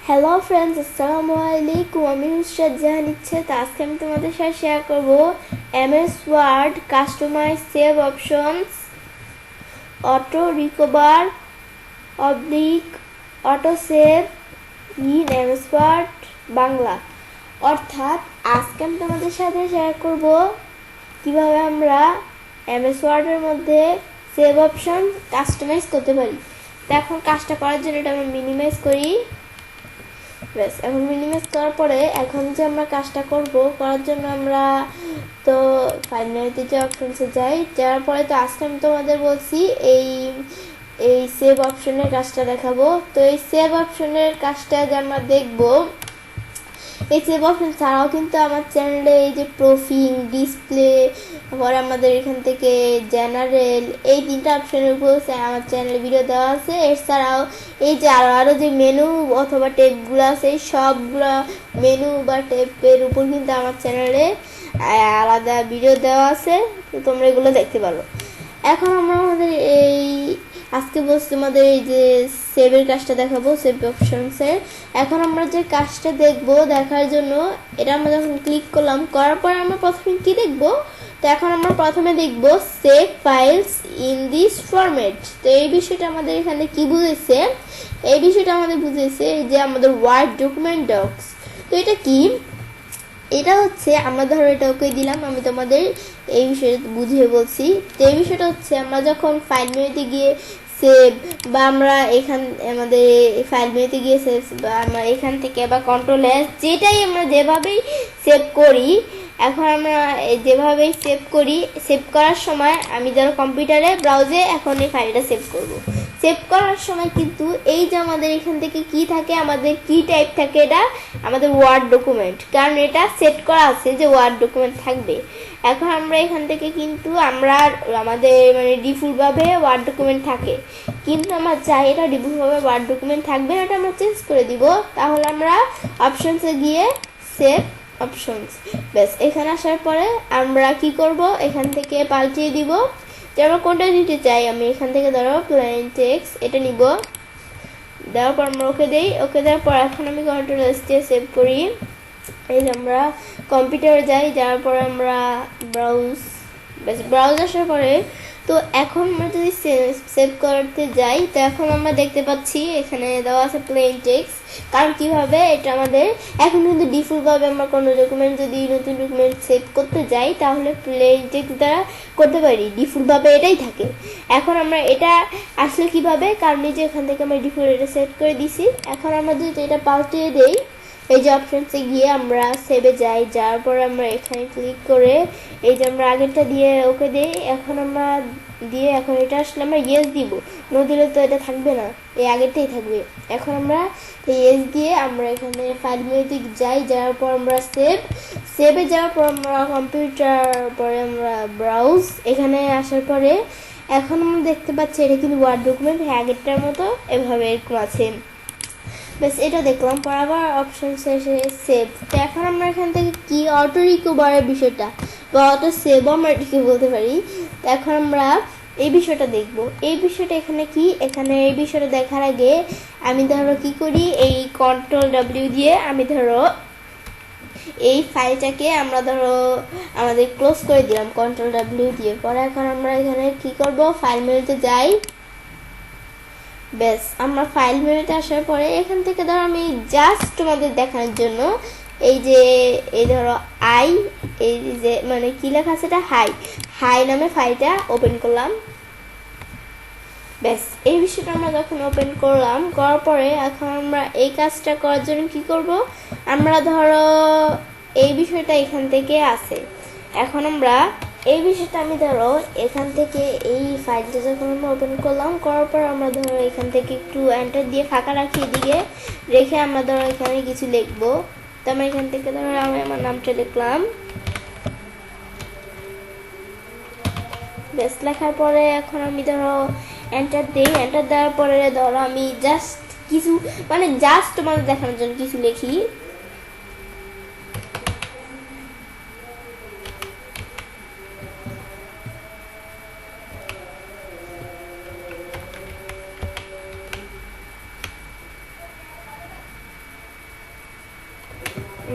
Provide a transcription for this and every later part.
Hello friends, আসসালামু আলাইকুম। আমি নুসরাত জাহান ইচ্ছে। তো আজকে আমি তোমাদের সাথে শেয়ার করব MS Word customize save options auto recover oblique auto save in MS Word Bangla. অর্থাৎ আজকে আমি তোমাদের সাথে শেয়ার করব কিভাবে আমরা এমএস ওয়ার্ডের মধ্যে সেভ অপশন কাস্টমাইজ করতে পারি। তো এখন কাজটা করার জন্য এটা আমরা মিনিমাইজ করি। ব্যাস, এখন মিনিমাইজ করার পরে এখন যে আমরা কাজটা করার জন্য আমরা তো ফাইল মেনুতে যে অপশনসে যাওয়ার পরে তো আজকে আমি তোমাদের বলছি এই সেভ অপশনের কাজটা দেখাবো। তো এই সেভ অপশনের কাজটা যে আমরা দেখবো, এই সেভ অপশন ছাড়াও কিন্তু আমার চ্যানেলে এই যে প্রোফিং, ডিসপ্লে, তারপরে আমাদের এখান থেকে জেনারেল, এই তিনটা অপশনের উপর আমার চ্যানেলে ভিডিও দেওয়া আছে। এছাড়াও এই যে আরও যে মেনু অথবা টেপগুলো আছে, এই সবগুলো মেনু বা টেপের উপর কিন্তু আমার চ্যানেলে আলাদা ভিডিও দেওয়া আছে, তো তোমরা এগুলো দেখতে পারো। এখন আমরা আমাদের আজকে বলছি তোমাদের এই যে সেভের কাজটা দেখাবো, সেভ অপশনসের। এখন আমরা যে কাজটা দেখার জন্য এটা আমরা যখন ক্লিক করার পরে আমরা প্রথমে কি দেখবো, তো এখন আমরা প্রথমে দেখবো save files in this format. তো এই বিষয়টা আমাদের এখানে কি বুঝেছে, এই বিষয়টা আমাদের বুঝেছে যে আমাদের ওয়ার্ড ডকুমেন্ট ডক্স। তো এটা কি, এটা হচ্ছে আমরা ধরো এটা ওকে দিলাম, আমি তোমাদের এই বিষয়ে বুঝিয়ে বলছি। তো এই বিষয়টা হচ্ছে আমরা যখন ফাইল মেনুতে গিয়ে সেভ বা আমরা আমাদের ফাইল মেনুতে গিয়ে সেভ বা আমরা এখান থেকে বা কন্ট্রোল এস যেটাই আমরা যেভাবেই সেভ করি, এখন আমরা যেভাবেই সেভ করার সময় আমি ধরো কম্পিউটারে ব্রাউজে এখন এই ফাইলটা সেভ করব। সেভ করার সময় কিন্তু এই যে আমাদের এখান থেকে কি থাকে, আমাদের কি টাইপ থাকে, এটা আমাদের ওয়ার্ড ডকুমেন্ট, কারণ এটা সেট করা আছে যে ওয়ার্ড ডকুমেন্ট থাকবে। এখন আমরা এখান থেকে কিন্তু আমাদের মানে ডিফল্টভাবে ওয়ার্ড ডকুমেন্ট থাকে, কিন্তু আমরা চাই এটা ডিফল্টভাবে ওয়ার্ড ডকুমেন্ট থাকবে না, এটা আমরা চেঞ্জ করে দিব। তাহলে আমরা অপশনসে গিয়ে সেভ অপশনস, ব্যাস এখানে আসার পরে আমরা কি করব, এখান থেকে পাল্টিয়ে দিব যে আমরা কোনটা দিতে চাই। আমি এখান থেকে ধরো প্লেন টেক্সট এটা নিব, দেওয়ার পর আমরা ওকে দেই। ওকে দেওয়ার পর এখন আমি কন্ট্রোল এস দিয়ে সেভ করি। এই যে আমরা কম্পিউটারে যাওয়ার পরে আমরা ব্রাউজ আসার পরে তো এখন আমরা যদি সেভ করতে যাই, তো এখন আমরা দেখতে পাচ্ছি এখানে দেওয়া আছে প্লেন টেক্সট। কারণ কিভাবে এটা আমাদের এখন কিন্তু ডিফল্টভাবে আমরা কোনো ডকুমেন্ট যদি নতুন ডকুমেন্ট সেভ করতে যাই তাহলে প্লেন টেক্সট দ্বারা করতে পারি, ডিফল্টভাবে এটাই থাকে। এখন আমরা এটা আসলে কিভাবে, কারণ এই যে এখান থেকে আমরা ডিফল্ট এটা সেট করে দিছি। এখন আমরা যদি এটা পাল্টিয়ে দেই, এই যে অপশনসে গিয়ে আমরা সেভে যাওয়ার পর আমরা এখানে ক্লিক করে এই যে আমরা আগেরটা দিয়ে ওকে দিই। এখন আমরা এখন এটা আসলে আমরা ইয়েস দিব, নো দিলে তো এটা থাকবে না, এই আগেরটাই থাকবে। এখন আমরা এই ইয়েস দিয়ে আমরা এখানে ফাইল মেনুতে যাওয়ার পর আমরা সেভে যাওয়ার পর আমরা কম্পিউটার, পরে আমরা ব্রাউজ, এখানে আসার পরে এখন আমরা দেখতে পাচ্ছি এটা কিন্তু ওয়ার্ড ডকুমেন্ট আগেরটার মতো এভাবে এরকম আছে। বেশ, এটা দেখলাম পর আবার অপশন শেষে সেভ। তো এখন আমরা এখান থেকে কি অটো রিকভারের বিষয়টা বা অটো সেভও আমরা এটাকে বলতে পারি। তো এখন আমরা এই বিষয়টা দেখব। এই বিষয়টা এখানে কি, এখানে এই বিষয়টা দেখার আগে আমি ধরো কি করি, এই কন্ট্রোল ডব্লিউ দিয়ে আমি ধরো এই ফাইলটাকে আমরা ধরো আমাদের ক্লোজ করে দিলাম কন্ট্রোল ডব্লিউ দিয়ে। পরে এখন আমরা এখানে কি করব, ফাইল মেনুতে যাই। ব্যাস, আমরা ফাইল মেনুতে আসার পরে এখান থেকে ধরো আমি জাস্ট তোমাদের দেখানোর জন্য এই যে এই ধরো এই যে মানে কি লেখা আছে, এটা হাই নামে ফাইলটা ওপেন করলাম। ব্যাস, এই বিষয়টা আমরা যখন ওপেন করার পরে এখন আমরা এই কাজটা করার জন্য কি করব, আমরা ধরো এই বিষয়টা এখান থেকে আছে। এখন আমরা এই বিষয়টা আমি ধরো এখান থেকে এই ফাইলটা যখন আমরা ওপেন করার পর আমরা ধরো এখান থেকে একটু এন্টার দিয়ে ফাঁকা রাখি, এদিকে রেখে আমরা ধরো এখানে কিছু লিখবো। তো আমরা এখান থেকে ধরো আমি আমার নামটা লিখলাম। বেশ, লেখার পরে এখন আমি ধরো এন্টার দিই। এন্টার দেওয়ার পরে ধরো আমি জাস্ট কিছু তোমাদের দেখানোর জন্য কিছু লিখি।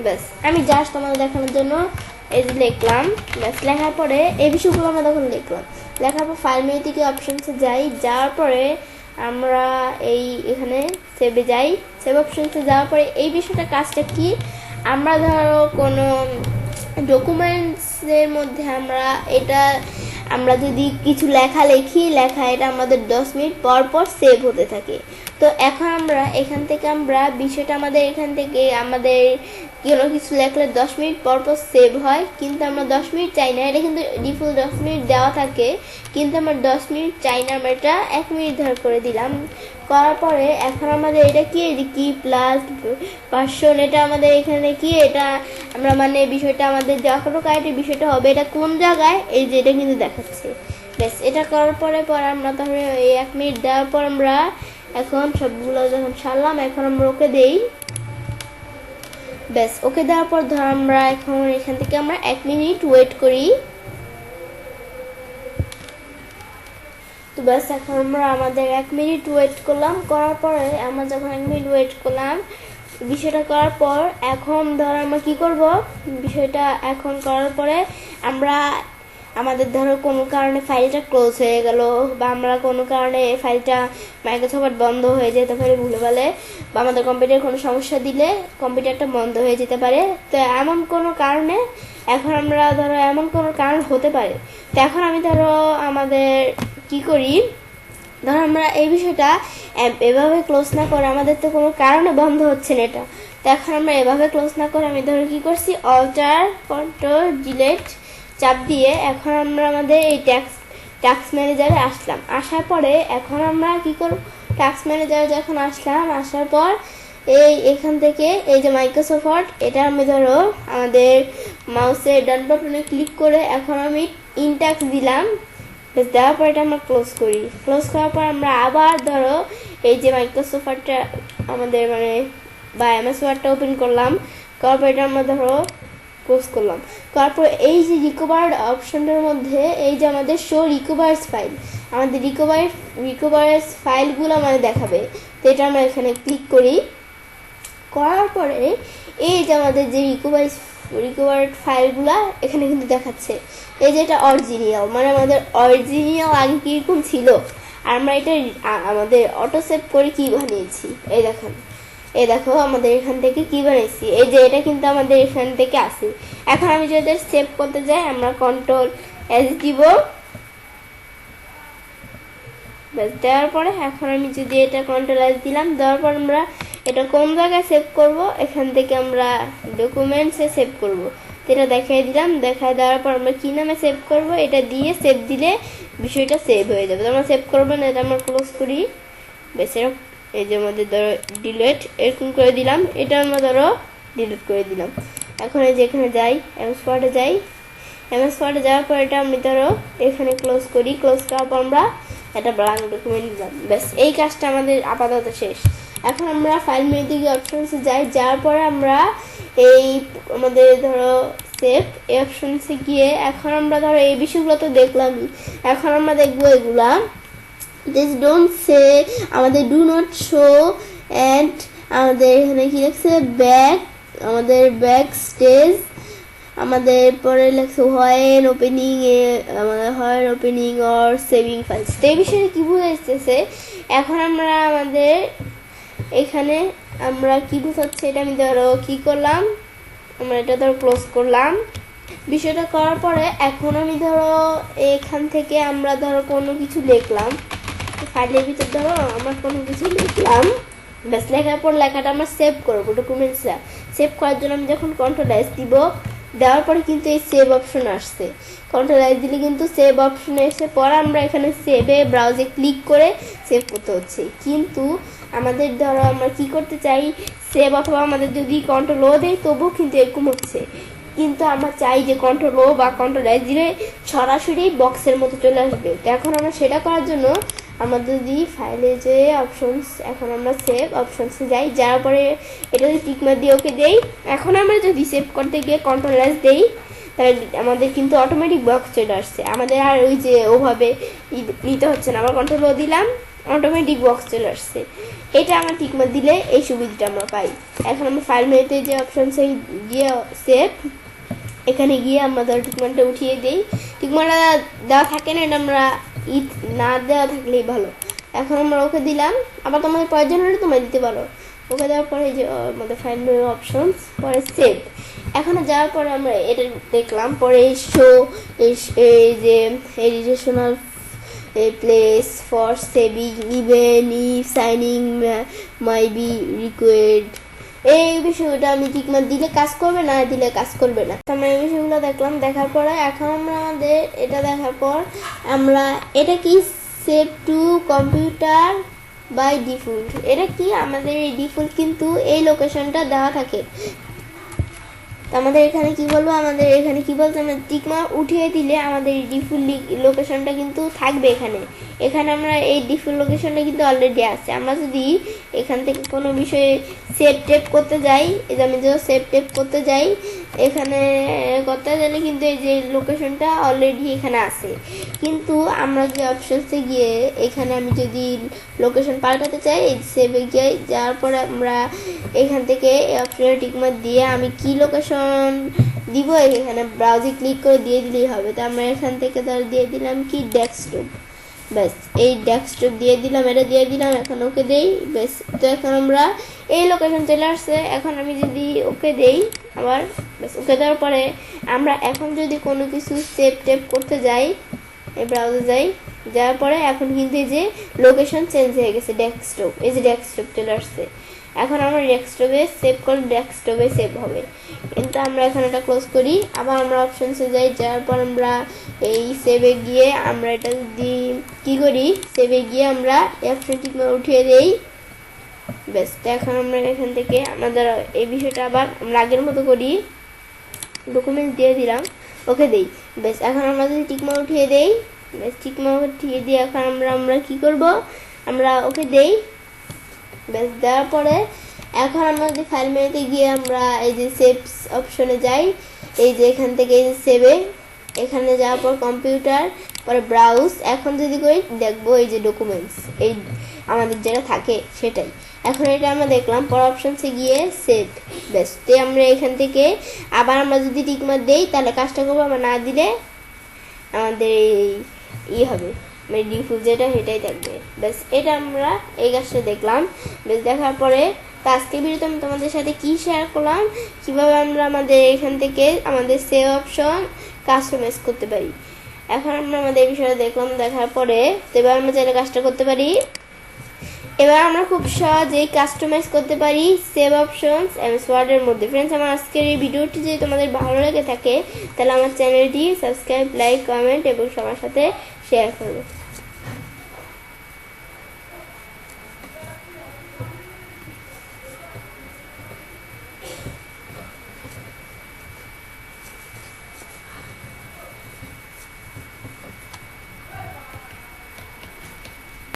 ব্যাস আমি জাস্ট তোমাদের দেখানোর জন্য এই যে লিখলাম। ব্যাস লেখার পরে এই বিষয়গুলো আমরা তখন লিখলাম, লেখার পর ফাইল মেনু থেকে অপশনসে যাই, যাওয়ার পরে আমরা এই এখানে সেভে যাই। সেভ অপশনসে যাওয়ার পরে এই বিষয়টা কাজটা কি, আমরা ধরো কোনো ডকুমেন্টসের মধ্যে আমরা যদি কিছু লেখা এটা আমাদের 10 মিনিট পর পর সেভ হতে থাকে। তো এখন আমরা এখান থেকে বিষয়টা আমাদের এখান থেকে আমাদের কোনো কিছু লেখলে 10 মিনিট পর পর সেভ হয়, কিন্তু আমরা 10 মিনিট চাই না, এটা কিন্তু ডিফল্ট 10 মিনিট দেওয়া থাকে, কিন্তু আমরা 10 মিনিট চাই না, আমরা এটা 1 মিনিট ধরে করে দিলাম। করার পরে এখন আমাদের এটা কি প্লাস ভার্সন, এটা আমাদের এখানে কি, এটা আমরা মানে বিষয়টা আমাদের যখন কারেক্ট বিষয়টা হবে এটা কোন জায়গায়, এই যে এটা কিন্তু দেখাচ্ছে। ব্যাস এটা করার পরে আমরা তাহলে এই 1 মিনিট দেওয়ার পর আমরা এখন সবগুলো যখন সারলাম, এখন আমরা ওকে দেই। ব্যাস ওকে দেওয়ার পর ধর আমরা এখন এখান থেকে আমরা 1 মিনিট ওয়েট করি। তো ব্যাস এখন আমরা আমাদের 1 মিনিট ওয়েট করলাম, করার পরে আমরা যখন 1 মিনিট ওয়েট করলাম বিষয়টা করার পর এখন ধর আমরা কি করব, বিষয়টা এখন করার পরে আমরা আমাদের ধরো কোনো কারণে ফাইলটা ক্লোজ হয়ে গেল, বা আমরা কোনো কারণে ফাইলটা মাইক্রোসফট বন্ধ হয়ে যেতে পারে ভুলে গেলে, বা আমাদের কম্পিউটারে কোনো সমস্যা দিলে কম্পিউটারটা বন্ধ হয়ে যেতে পারে। তো এমন কোনো কারণে এখন আমরা ধরো এমন কোনো কারণ হতে পারে, তো এখন আমি ধরো আমাদের কি করি, ধরো আমরা এই বিষয়টা এভাবে ক্লোজ না করে, আমাদের তো কোনো কারণে বন্ধ হচ্ছে না এটা, তো এখন আমরা এভাবে ক্লোজ না করে আমি ধরো কি করছি, অল্টার কন্ট্রোল ডিলিট চাপ দিয়ে এখন আমরা আমাদের এই ট্যাক্স ম্যানেজারে আসলাম। আসার পরে এখন আমরা কি করব, ট্যাক্স ম্যানেজারে যখন আসার পর এখান থেকে এই যে মাইক্রোসফট, এটা আমি ধরো আমাদের মাউসের ডান বাটনে ক্লিক করে এখন আমি ইনট্যাক্স দিলাম। দেওয়ার পর এটা আমরা ক্লোজ করি। ক্লোজ করার পর আমরা আবার ধরো এই যে মাইক্রোসফটটা আমাদের মানে বা এমএস ওয়ার্ডটা ওপেন করলাম, করার পর এটা আমরা ধরো ক্লোজ করলাম। তারপর এই যে রিকভার্ড অপশনের মধ্যে এই যে আমাদের শো রিকভার্স ফাইল, আমাদের রিকভার্স ফাইলগুলো আমাদের দেখাবে। তো এটা আমরা এখানে ক্লিক করি, করার পরে এই যে আমাদের যে রিকভার্ড ফাইলগুলা এখানে কিন্তু দেখাচ্ছে, এই যে এটা অরিজিনাল, মানে আমাদের অরিজিনাল আগে কীরকম ছিল, আর আমরা এটা আমাদের অটো সেভ করে কি বানিয়েছি, এই দেখো আমাদের এখান থেকে কি বানিয়েছি, এই যে এটা কিন্তু আমাদের এখান থেকে আসে। এখন আমি যদি সেভ করতে যাই আমরা কন্ট্রোল এস দিব, ব্যাস দেওয়ার পরে এখন আমি যদি এটা কন্ট্রোল এস দিলাম, দেওয়ার পর আমরা এটা কোন জায়গায় সেভ করব, এখান থেকে আমরা ডকুমেন্টসে সেভ করব, এটা দেখাই দিলাম। দেখাই দেওয়ার পর আমরা কি নামে সেভ করব, এটা দিয়ে সেভ দিলে বিষয়টা সেভ হয়ে যাবে। আমরা সেভ করবো না, এটা আমরা ক্লোজ করি। বেশ এই যে আমাদের ধরো ডিলিট এরকম করে দিলাম, এটা আমরা ধরো ডিলিট করে দিলাম। এখন এই যে এখানে যাই, এমএস ওয়ার্ডে যাওয়ার পর এটা আমি ধরো এখানে ক্লোজ করি। ক্লোজ করার পর আমরা একটা ব্ল্যাঙ্ক ডকুমেন্ট দিলাম। ব্যাস এই কাজটা আমাদের আপাতত শেষ। এখন আমরা ফাইল মেনু থেকে অপশনসে যাই, যাওয়ার পরে আমরা এই আমাদের ধরো সেভ এই অপশনসে গিয়ে এখন আমরা ধরো এই বিষয়গুলো তো দেখলামই, এখন আমরা দেখবো এগুলা দিস ডোন্ট সে, আমাদের ডু নট শো, অ্যান্ড আমাদের এখানে কি লিখছে ব্যাক, আমাদের ব্যাক স্টেজ, আমাদের পরে লেখছে when opening or saving files. এই বিষয়ে কি বুঝাইতেছে, এখন আমরা আমাদের এখানে আমরা কি বুঝাচ্ছে এটা আমি ধরো কি করলাম, আমরা এটা ধরো ক্লোজ করলাম। বিষয়টা করার পরে এখন আমি ধরো এখান থেকে আমরা ধরো কোনো কিছু লিখলাম ফাইলের ভিতর, ধরো আমরা কোনো কিছু লিখলাম, ব্যাস লেখার পর লেখাটা আমরা সেভ করবো ডকুমেন্টসটা। সেভ করার জন্য আমি যখন কন্ট্রোল এস দিব, দেওয়ার পরে কিন্তু এই সেভ অপশন আসছে, কন্ট্রোল এস দিলে কিন্তু সেভ অপশনে এসে পরে আমরা এখানে সেভে ব্রাউজে ক্লিক করে সেভ করতে হচ্ছে। কিন্তু আমাদের ধরো আমরা কি করতে চাই, সেভ অথবা আমাদের যদি কন্ট্রোল ও দেয় তবুও কিন্তু এরকম হচ্ছে, কিন্তু আমরা চাই যে কন্ট্রোল ও বা কন্ট্রোল এস দিলে সরাসরি বক্সের মতো চলে আসবে। তো এখন আমরা সেটা করার জন্য আমাদের যদি ফাইলে যে অপশনস, এখন আমরা সেভ অপশনসে যাই, যাওয়ার পরে এটা যদি টিকমার দিয়ে ওকে দেই, এখন আমরা যদি সেভ করতে গিয়ে কন্ট্রোল এস দেই তাহলে আমাদের কিন্তু অটোমেটিক বক্স চলে আসছে, আমাদের আর ওই যে ওভাবে নিতে হচ্ছে না। আমরা কন্ট্রোল ও দিলাম, অটোমেটিক বক্স চলে আসছে। এটা আমরা টিকমার্ক দিলে এই সুবিধাটা আমরা পাই। এখন আমরা ফাইল মেনুতে যে অপশনসে গিয়ে সেভ, এখানে গিয়ে আমরা ধর টিকমার্কটা উঠিয়ে দিই। টিকমার্কটা দেওয়া থাকে না, এটা আমরা না দেওয়া থাকলেই ভালো। এখন আমরা ওকে দিলাম, আবার তোমাদের প্রয়োজন হলে তোমরা দিতে পারো। ওকে দেওয়ার পরে যে আমাদের ফাইল মেনু অপশনস, পরে সেভ। এখন যাওয়ার পরে আমরা এটা দেখলাম, পরে শো এই যে additional place for saving even if signing my be required, এই বিষয়টা আমি টিকমার্ক দিলে কাজ করবে, না দিলে কাজ করবে না। আমরা এই বিষয়গুলো দেখলাম। দেখার পরে এখন আমরা আমাদের এটা দেখার পর আমরা এটা কি save to computer by default, এটা কি আমাদের এই ডিফল্ট কিন্তু এই লোকেশনটা দেওয়া থাকে। আমাদের এখানে কি বলবো, আমাদের এখানে কি বলতে, আমরা টিকমার্ক উঠিয়ে দিলে আমাদের এই ডিফল্ট লোকেশনটা কিন্তু থাকবে এখানে। এখানে আমরা এই ডিফল্ট লোকেশনটা কিন্তু অলরেডি আছে। আমরা যদি এখান থেকে কোনো বিষয়ে সেভ টেপ করতে যাই, এই যে আমি যে সেভ টেপ করতে যাই, এখানে করতে গেলে কিন্তু এই যে লোকেশনটা অলরেডি এখানে আছে। কিন্তু আমরা যে অপশনসে গিয়ে এখানে আমি যদি লোকেশন পাল্টাতে চাই, এই সেভে গিয়ে যাওয়ার পরে আমরা এখান থেকে এই অপশনে টিকমার্ক দিয়ে আমি কি লোকেশন দিব এখানে ব্রাউজে ক্লিক করে দিয়ে দিলেই হবে। তো আমরা এখান থেকে ধর দিয়ে দিলাম কি ডেস্কটপ, ব্যাস এই ডেস্কটপ দিয়ে দিলাম, এটা দিয়ে দিলাম। এখন ওকে দেই, ব্যাস। তো এখন আমরা এই লোকেশন চলে আসছে। এখন আমি যদি ওকে দেই আবার, ব্যাস ওকে দেওয়ার পরে আমরা এখন যদি কোনো কিছু সেভ টেপ করতে যাই, এই ব্রাউজারে যাই, যাওয়ার পরে এখন কিন্তু এই যে লোকেশন চেঞ্জ হয়ে গেছে, ডেস্কটপ, এই যে ডেস্কটপ চলে আসছে। এখন আমরা ডেস্কটপে সেভ করলে ডেস্কটপে সেভ হবে। কিন্তু আমরা এখন এটা ক্লোজ করি, আবার আমরা অপশনসে যাই, যাওয়ার পর আমরা এই সেভে গিয়ে আমরা এটা যদি কী করি, সেভে গিয়ে আমরা এই অপশনটি উঠিয়ে দেই, ব্যাস। তো এখন আমরা এখান থেকে আমাদের এই বিষয়টা আবার আমরা আগের মতো করি, ডকুমেন্টস দিয়ে দিলাম, ওকে দেই, ব্যাস। এখন আমরা যদি টিকমার্ক উঠিয়ে দেই, ব্যাস টিকমার্ক উঠিয়ে দিয়ে এখন আমরা কি করব, আমরা ওকে দেই, ব্যাস। দেওয়ার পরে এখন আমরা যদি ফাইল মেনুতে গিয়ে আমরা এই যে সেভ অপশনে যাই, এই যে এখান থেকে এই যে সেভে, এখানে যাওয়ার পর কম্পিউটার, পরে ব্রাউজ, এখন যদি করি দেখবো এই যে ডকুমেন্টস, এই আমাদের যেটা থাকে সেটাই। এখন এটা আমরা দেখলাম, পর অপশনসে গিয়ে সেভ, ব্যাস। তো আমরা এখান থেকে আবার আমরা যদি টিকমার্ক দেই তাহলে কাজটা করবো, আমরা না দিলে আমাদের এই হবে, মানে ডিফল্ট যেটা সেটাই থাকবে, ব্যাস। এটা আমরা এই কাজটা দেখলাম, বেশ। দেখার পরে তো আজকে ভিডিওতে আমি তোমাদের সাথে কি শেয়ার করলাম, কিভাবে আমরা আমাদের এখান থেকে আমাদের সেভ অপশন কাস্টমাইজ করতে পারি। এখন আমরা আমাদের এই বিষয়টা দেখলাম। দেখার পরে তো এবার আমরা চাইলে কাজটা করতে পারি। এবার আমরা খুব সহজেই কাস্টমাইজ করতে পারি সেভ অপশনস এমএস ওয়ার্ডের মধ্যে। ফ্রেন্ডস, আমার আজকের এই ভিডিওটি যদি তোমাদের ভালো লেগে থাকে তাহলে আমার চ্যানেলটি সাবস্ক্রাইব, লাইক, কমেন্ট এবং সবার সাথে শেয়ার করবে।